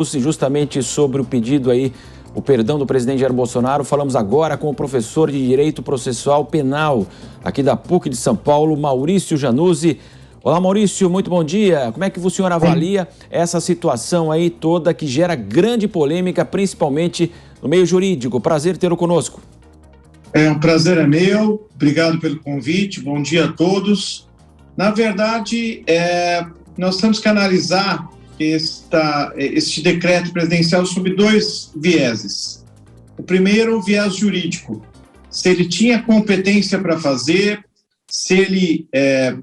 Justamente sobre o pedido aí, o perdão do presidente Jair Bolsonaro. Falamos agora com o professor de Direito Processual Penal aqui da PUC de São Paulo, Maurício Januzzi. Olá, Maurício, muito bom dia. Como é que o senhor avalia essa situação aí toda que gera grande polêmica, principalmente no meio jurídico? Prazer tê-lo conosco. Um prazer é meu, obrigado pelo convite, bom dia a todos. Na verdade, nós temos que analisar este decreto presidencial sob dois vieses. O primeiro, o viés jurídico. Se ele tinha competência para fazer, se ele,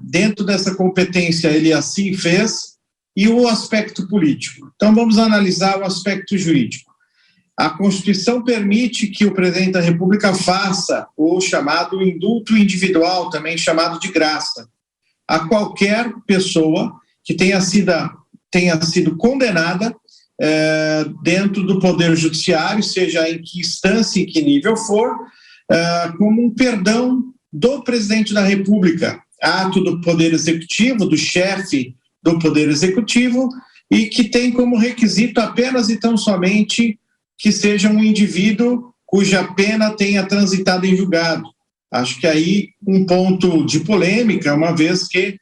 dentro dessa competência, ele assim fez, e o aspecto político. Então, vamos analisar o aspecto jurídico. A Constituição permite que o presidente da República faça o chamado indulto individual, também chamado de graça, a qualquer pessoa que tenha sido condenada dentro do Poder Judiciário, seja em que instância, em que nível for, como um perdão do presidente da República, ato do Poder Executivo, do chefe do Poder Executivo, e que tem como requisito apenas e tão somente que seja um indivíduo cuja pena tenha transitado em julgado. Acho que aí um ponto de polêmica, uma vez que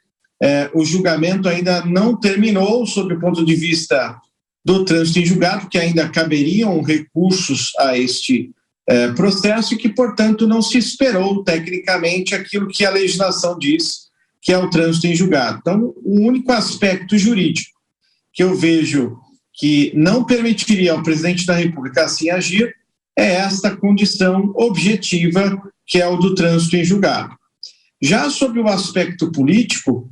o julgamento ainda não terminou sob o ponto de vista do trânsito em julgado, que ainda caberiam recursos a este processo e que, portanto, não se esperou tecnicamente aquilo que a legislação diz, que é o trânsito em julgado. Então, o único aspecto jurídico que eu vejo que não permitiria ao presidente da República assim agir é esta condição objetiva, que é o do trânsito em julgado. Já sobre o aspecto político,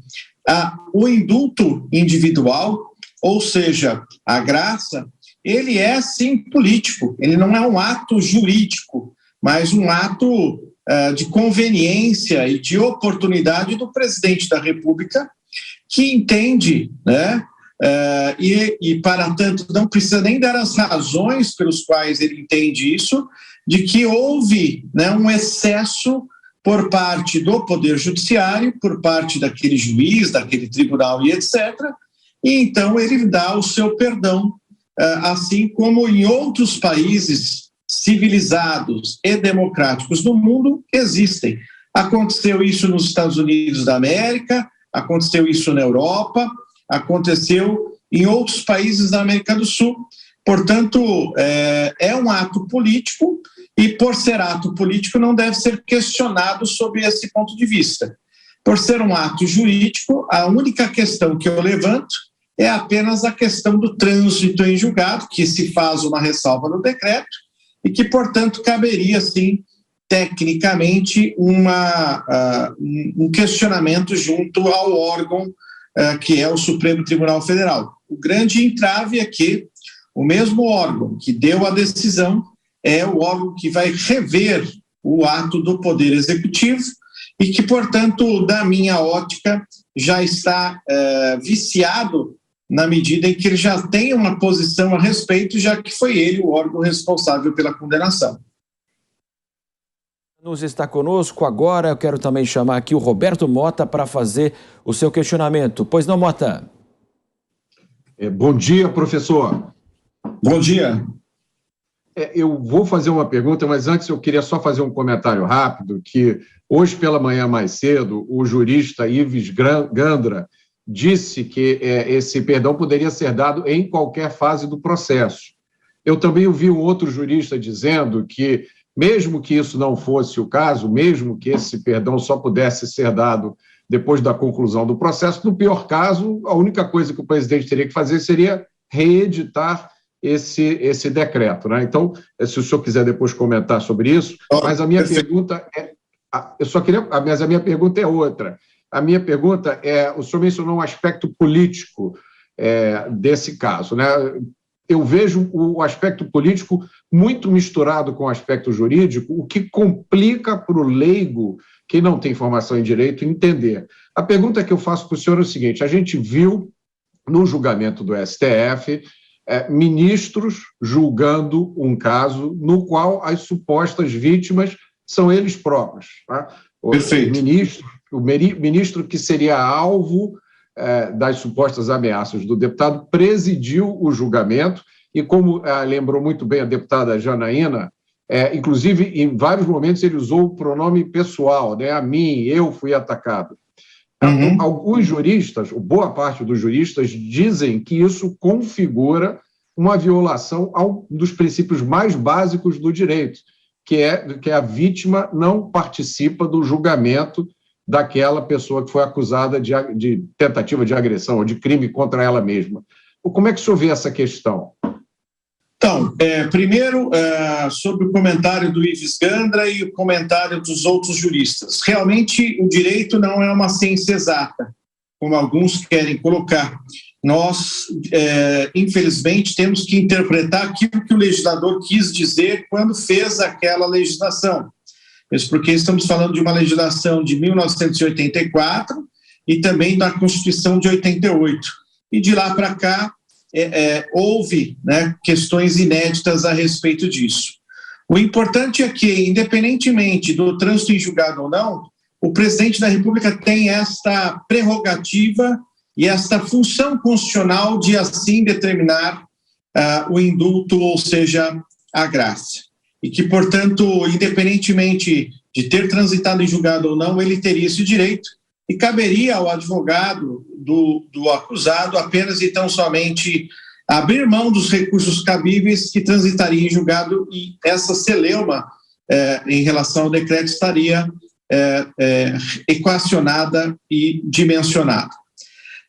o indulto individual, ou seja, a graça, ele é sim político, ele não é um ato jurídico, mas um ato de conveniência e de oportunidade do presidente da República, que entende, né, e para tanto não precisa nem dar as razões pelos quais ele entende isso, de que houve, né, um excesso por parte do Poder Judiciário, por parte daquele juiz, daquele tribunal e etc. E então ele dá o seu perdão, assim como em outros países civilizados e democráticos do mundo existem. Aconteceu isso nos Estados Unidos da América, aconteceu isso na Europa, aconteceu em outros países da América do Sul. Portanto, é um ato político e, por ser ato político, não deve ser questionado sob esse ponto de vista. Por ser um ato jurídico, a única questão que eu levanto é apenas a questão do trânsito em julgado, que se faz uma ressalva no decreto e que, portanto, caberia, sim, tecnicamente, um questionamento junto ao órgão que é o Supremo Tribunal Federal. O grande entrave é que o mesmo órgão que deu a decisão é o órgão que vai rever o ato do Poder Executivo e que, portanto, da minha ótica, já está viciado na medida em que ele já tem uma posição a respeito, já que foi ele o órgão responsável pela condenação. Nos está conosco agora, eu quero também chamar aqui o Roberto Mota para fazer o seu questionamento. Pois não, Mota? Bom dia, professor. Bom dia. Eu vou fazer uma pergunta, mas antes eu queria só fazer um comentário rápido, que hoje pela manhã mais cedo, o jurista Ives Gandra disse que esse perdão poderia ser dado em qualquer fase do processo. Eu também ouvi um outro jurista dizendo que, mesmo que isso não fosse o caso, mesmo que esse perdão só pudesse ser dado depois da conclusão do processo, no pior caso, a única coisa que o presidente teria que fazer seria reeditar esse decreto, né? Então, se o senhor quiser depois comentar sobre isso, mas a minha pergunta mas a minha pergunta é outra. A minha pergunta o senhor mencionou um aspecto político desse caso, né? Eu vejo o aspecto político muito misturado com o aspecto jurídico, o que complica para o leigo, que não tem formação em direito, entender. A pergunta que eu faço para o senhor é o seguinte: a gente viu no julgamento do STF ministros julgando um caso no qual as supostas vítimas são eles próprios. Tá? Perfeito. O ministro que seria alvo das supostas ameaças do deputado presidiu o julgamento e como lembrou muito bem a deputada Janaína, inclusive, em vários momentos ele usou o pronome pessoal, né? A mim, eu fui atacado. Alguns juristas, ou boa parte dos juristas, dizem que isso configura uma violação dos princípios mais básicos do direito, que a vítima não participa do julgamento daquela pessoa que foi acusada de tentativa de agressão ou de crime contra ela mesma. Como é que o senhor vê essa questão? Então, primeiro, sobre o comentário do Ives Gandra e o comentário dos outros juristas. Realmente, o direito não é uma ciência exata, como alguns querem colocar. Nós, infelizmente, temos que interpretar aquilo que o legislador quis dizer quando fez aquela legislação. Mesmo porque estamos falando de uma legislação de 1984 e também da Constituição de 88. E de lá para cá, houve, né, questões inéditas a respeito disso. O importante é que, independentemente do trânsito em julgado ou não, o presidente da República tem esta prerrogativa e esta função constitucional de assim determinar o indulto, ou seja, a graça. E que, portanto, independentemente de ter transitado em julgado ou não, ele teria esse direito e caberia ao advogado do acusado apenas e tão somente abrir mão dos recursos cabíveis que transitariam em julgado, e essa celeuma em relação ao decreto estaria equacionada e dimensionada.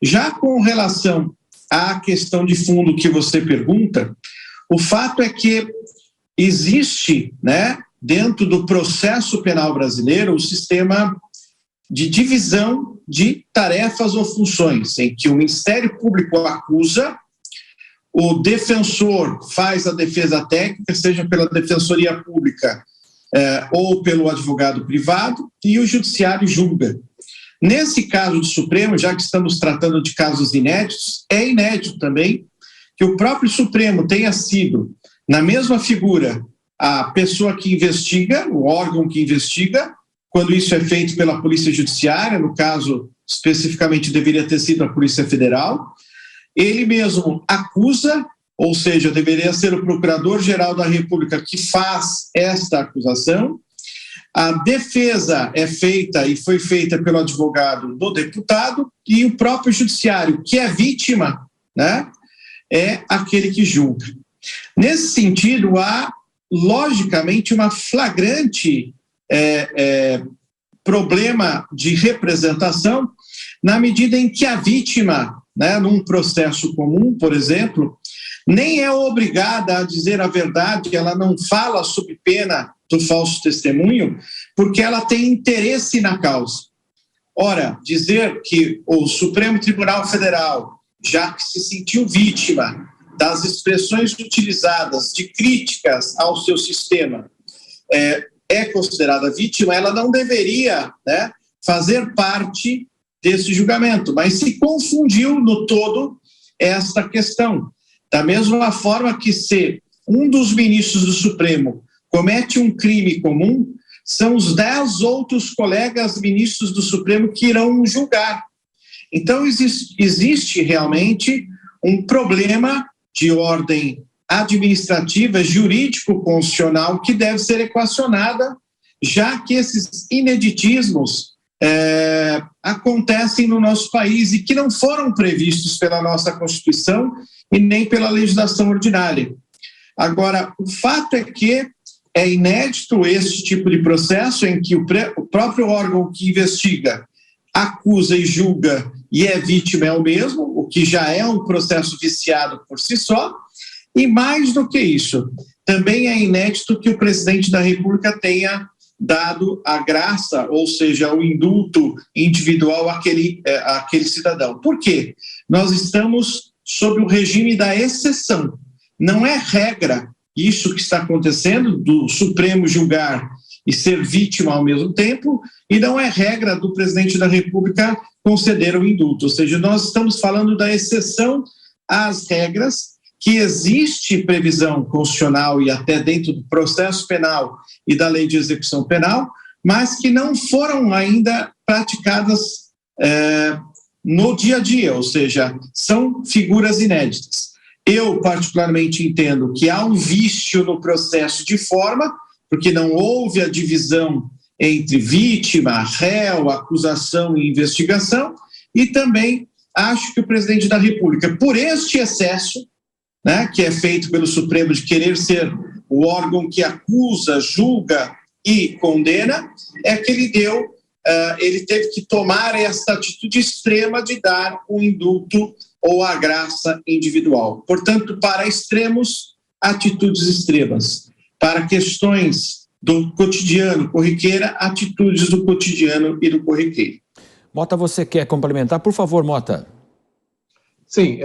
Já com relação à questão de fundo que você pergunta, o fato é que existe, né, dentro do processo penal brasileiro, o sistema de divisão de tarefas ou funções, em que o Ministério Público acusa, o defensor faz a defesa técnica, seja pela Defensoria Pública ou pelo advogado privado, e o Judiciário julga. Nesse caso do Supremo, já que estamos tratando de casos inéditos, é inédito também que o próprio Supremo tenha sido, na mesma figura, a pessoa que investiga, o órgão que investiga, quando isso é feito pela Polícia Judiciária, no caso, especificamente, deveria ter sido a Polícia Federal. Ele mesmo acusa, ou seja, deveria ser o Procurador-Geral da República que faz esta acusação. A defesa é feita e foi feita pelo advogado do deputado, e o próprio Judiciário, que é vítima, né, é aquele que julga. Nesse sentido, há, logicamente, uma flagrante problema de representação, na medida em que a vítima, né, num processo comum, por exemplo, nem é obrigada a dizer a verdade, ela não fala sob pena do falso testemunho, porque ela tem interesse na causa. Ora, dizer que o Supremo Tribunal Federal, já que se sentiu vítima das expressões utilizadas de críticas ao seu sistema, é considerada vítima, ela não deveria, né, fazer parte desse julgamento, mas se confundiu no todo esta questão. Da mesma forma que, se um dos ministros do Supremo comete um crime comum, são os 10 outros colegas ministros do Supremo que irão julgar. Então, existe realmente um problema de ordem administrativa, jurídico-constitucional, que deve ser equacionada, já que esses ineditismos acontecem no nosso país e que não foram previstos pela nossa Constituição e nem pela legislação ordinária. Agora, o fato é que é inédito esse tipo de processo em que o próprio órgão que investiga acusa e julga e é vítima é o mesmo, o que já é um processo viciado por si só. E mais do que isso, também é inédito que o presidente da República tenha dado a graça, ou seja, o indulto individual àquele cidadão. Por quê? Nós estamos sob o regime da exceção. Não é regra isso que está acontecendo, do Supremo julgar e ser vítima ao mesmo tempo, e não é regra do presidente da República conceder o indulto. Ou seja, nós estamos falando da exceção às regras, que existe previsão constitucional e até dentro do processo penal e da lei de execução penal, mas que não foram ainda praticadas no dia a dia, ou seja, são figuras inéditas. Eu, particularmente, entendo que há um vício no processo de forma, porque não houve a divisão entre vítima, réu, acusação e investigação, e também acho que o presidente da República, por este excesso, né, que é feito pelo Supremo de querer ser o órgão que acusa, julga e condena, é que ele teve que tomar esta atitude extrema de dar um indulto ou a graça individual. Portanto, para extremos, atitudes extremas. Para questões do cotidiano, corriqueira, atitudes do cotidiano e do corriqueiro. Mota, você quer complementar? Por favor, Mota. Sim,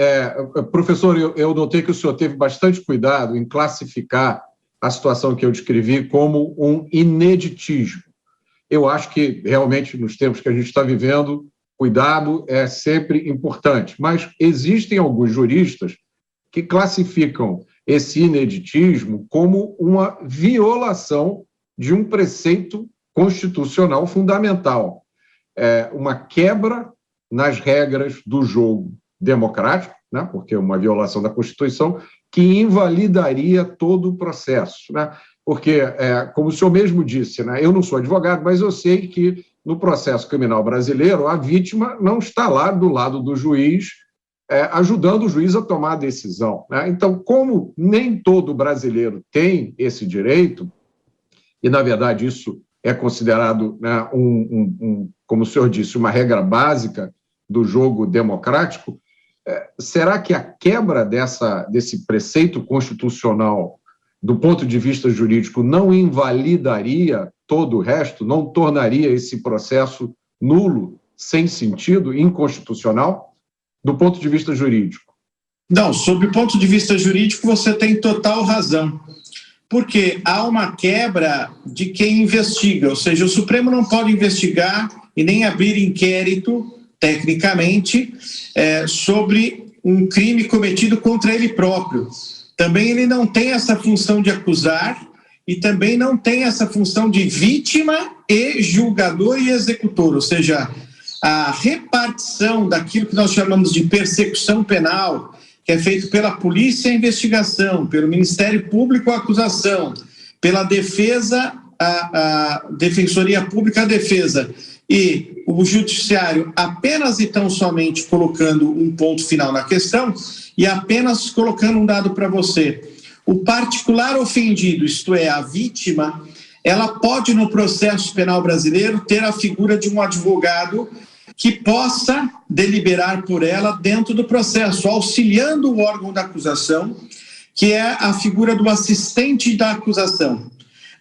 professor, eu notei que o senhor teve bastante cuidado em classificar a situação que eu descrevi como um ineditismo. Eu acho que, realmente, nos tempos que a gente está vivendo, cuidado é sempre importante, mas existem alguns juristas que classificam esse ineditismo como uma violação de um preceito constitucional fundamental, uma quebra nas regras do jogo democrático, né, porque é uma violação da Constituição, que invalidaria todo o processo, né? Porque, como o senhor mesmo disse, né, eu não sou advogado, mas eu sei que no processo criminal brasileiro a vítima não está lá do lado do juiz, ajudando o juiz a tomar a decisão, né? Então, como nem todo brasileiro tem esse direito, e, na verdade, isso é considerado, né, como o senhor disse, uma regra básica do jogo democrático, será que a quebra desse preceito constitucional, do ponto de vista jurídico, não invalidaria todo o resto, não tornaria esse processo nulo, sem sentido, inconstitucional, do ponto de vista jurídico? Não, sob o ponto de vista jurídico, você tem total razão. Porque há uma quebra de quem investiga, ou seja, o Supremo não pode investigar e nem abrir inquérito, tecnicamente, sobre um crime cometido contra ele próprio. Também ele não tem essa função de acusar e também não tem essa função de vítima e julgador e executor, ou seja, a repartição daquilo que nós chamamos de persecução penal, que é feito pela polícia a investigação, pelo Ministério Público a acusação, pela defesa, a Defensoria Pública a defesa, e o judiciário apenas e tão somente colocando um ponto final na questão e apenas colocando um dado para você. O particular ofendido, isto é, a vítima, ela pode, no processo penal brasileiro, ter a figura de um advogado que possa deliberar por ela dentro do processo, auxiliando o órgão da acusação, que é a figura do assistente da acusação.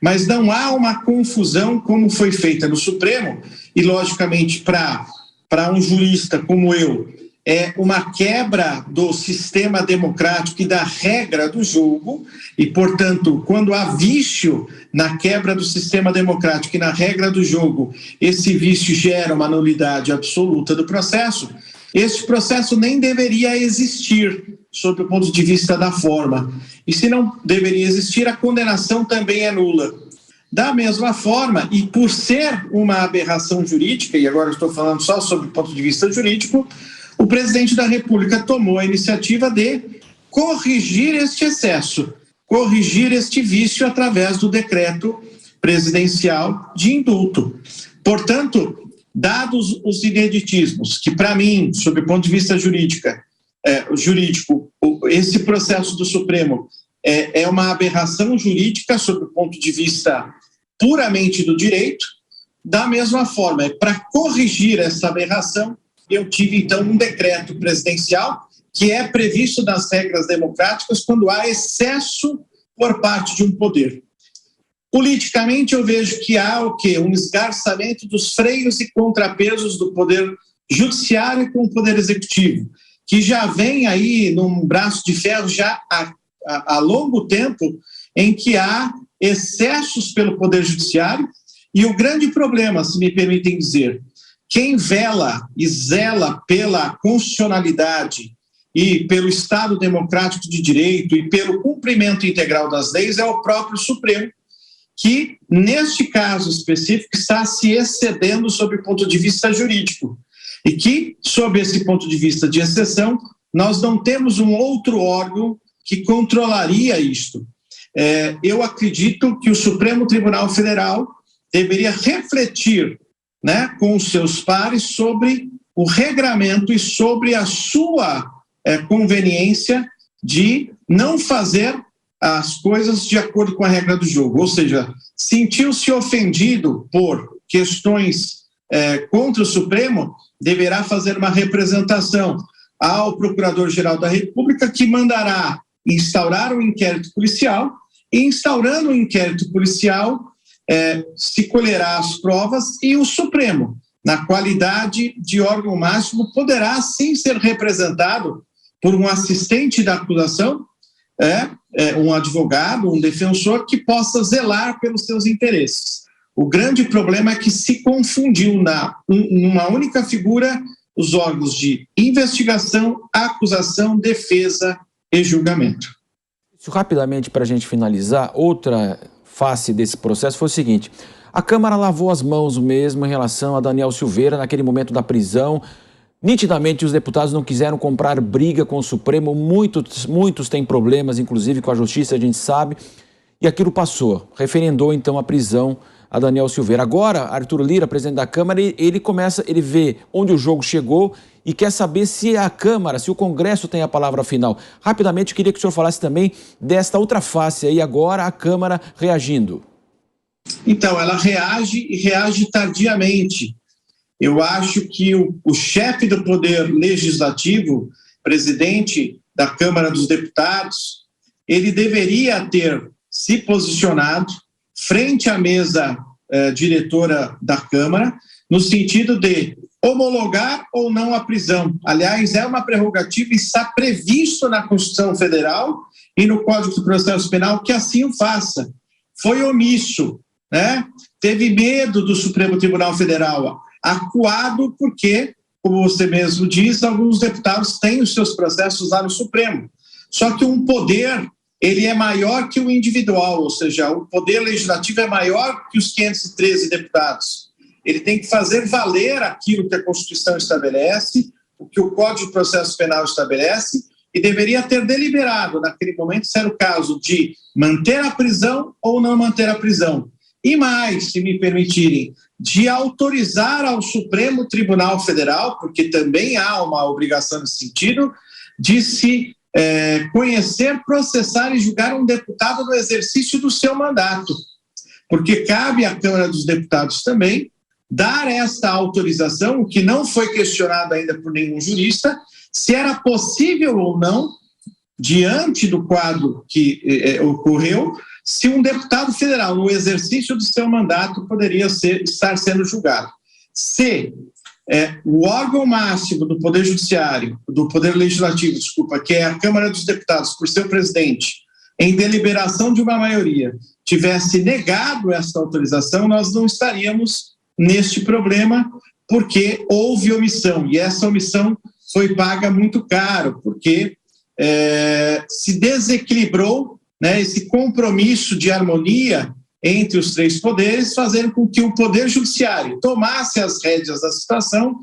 Mas não há uma confusão como foi feita no Supremo, e, logicamente, para um jurista como eu, é uma quebra do sistema democrático e da regra do jogo, e, portanto, quando há vício na quebra do sistema democrático e na regra do jogo, esse vício gera uma nulidade absoluta do processo, esse processo nem deveria existir, sob o ponto de vista da forma. E se não deveria existir, a condenação também é nula. Da mesma forma, e por ser uma aberração jurídica, e agora estou falando só sobre o ponto de vista jurídico, o presidente da República tomou a iniciativa de corrigir este excesso, corrigir este vício através do decreto presidencial de indulto. Portanto, dados os ineditismos, que para mim, sob o ponto de vista jurídico, esse processo do Supremo é uma aberração jurídica sob o ponto de vista puramente do direito. Da mesma forma, para corrigir essa aberração, eu tive, então, um decreto presidencial que é previsto nas regras democráticas quando há excesso por parte de um poder. Politicamente, eu vejo que há um esgarçamento dos freios e contrapesos do poder judiciário com o poder executivo, que já vem aí num braço de ferro já há longo tempo, em que há excessos pelo poder judiciário. E o grande problema, se me permitem dizer, quem vela e zela pela constitucionalidade e pelo Estado democrático de direito e pelo cumprimento integral das leis é o próprio Supremo, que, neste caso específico, está se excedendo sob o ponto de vista jurídico. E que, sob esse ponto de vista de exceção, nós não temos um outro órgão que controlaria isto. Eu acredito que o Supremo Tribunal Federal deveria refletir, né, com os seus pares sobre o regramento e sobre a sua conveniência de não fazer as coisas de acordo com a regra do jogo, ou seja, sentiu-se ofendido por questões contra o Supremo, deverá fazer uma representação ao Procurador-Geral da República, que mandará instaurar um inquérito policial, e instaurando um inquérito policial, se colherá as provas e o Supremo, na qualidade de órgão máximo, poderá sim ser representado por um assistente da acusação, um advogado, um defensor que possa zelar pelos seus interesses. O grande problema é que se confundiu numa única figura os órgãos de investigação, acusação, defesa e julgamento. Rapidamente, para a gente finalizar, outra face desse processo foi o seguinte: a Câmara lavou as mãos mesmo em relação a Daniel Silveira naquele momento da prisão. Nitidamente, os deputados não quiseram comprar briga com o Supremo, muitos têm problemas, inclusive com a Justiça, a gente sabe, e aquilo passou. Referendou, então, a prisão a Daniel Silveira. Agora, Arthur Lira, presidente da Câmara, ele vê onde o jogo chegou e quer saber se a Câmara, se o Congresso tem a palavra final. Rapidamente, eu queria que o senhor falasse também desta outra face aí, agora a Câmara reagindo. Então, ela reage e reage tardiamente. Eu acho que o chefe do Poder Legislativo, presidente da Câmara dos Deputados, ele deveria ter se posicionado frente à mesa diretora da Câmara, no sentido de homologar ou não a prisão. Aliás, é uma prerrogativa e está previsto na Constituição Federal e no Código do Processo Penal que assim o faça. Foi omisso, né? Teve medo do Supremo Tribunal Federal, acuado porque, como você mesmo diz, alguns deputados têm os seus processos lá no Supremo. Só que um poder, ele é maior que o individual, ou seja, o poder legislativo é maior que os 513 deputados. Ele tem que fazer valer aquilo que a Constituição estabelece, o que o Código de Processo Penal estabelece, e deveria ter deliberado, naquele momento, se era o caso de manter a prisão ou não manter a prisão. E mais, se me permitirem, de autorizar ao Supremo Tribunal Federal, porque também há uma obrigação nesse sentido, de se conhecer, processar e julgar um deputado no exercício do seu mandato. Porque cabe à Câmara dos Deputados também dar esta autorização, o que não foi questionado ainda por nenhum jurista, se era possível ou não, diante do quadro que ocorreu, se um deputado federal, no exercício do seu mandato, poderia estar sendo julgado. Se o órgão máximo do Poder Judiciário, do Poder Legislativo, que é a Câmara dos Deputados, por seu presidente, em deliberação de uma maioria, tivesse negado esta autorização, nós não estaríamos neste problema, porque houve omissão, e essa omissão foi paga muito caro, porque se desequilibrou, né, esse compromisso de harmonia entre os três poderes, fazendo com que o Poder Judiciário tomasse as rédeas da situação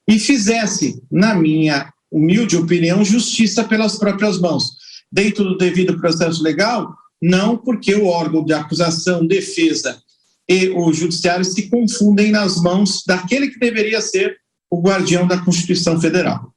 e fizesse, na minha humilde opinião, justiça pelas próprias mãos. Dentro do devido processo legal, não, porque o órgão de acusação, defesa e o Judiciário se confundem nas mãos daquele que deveria ser o guardião da Constituição Federal.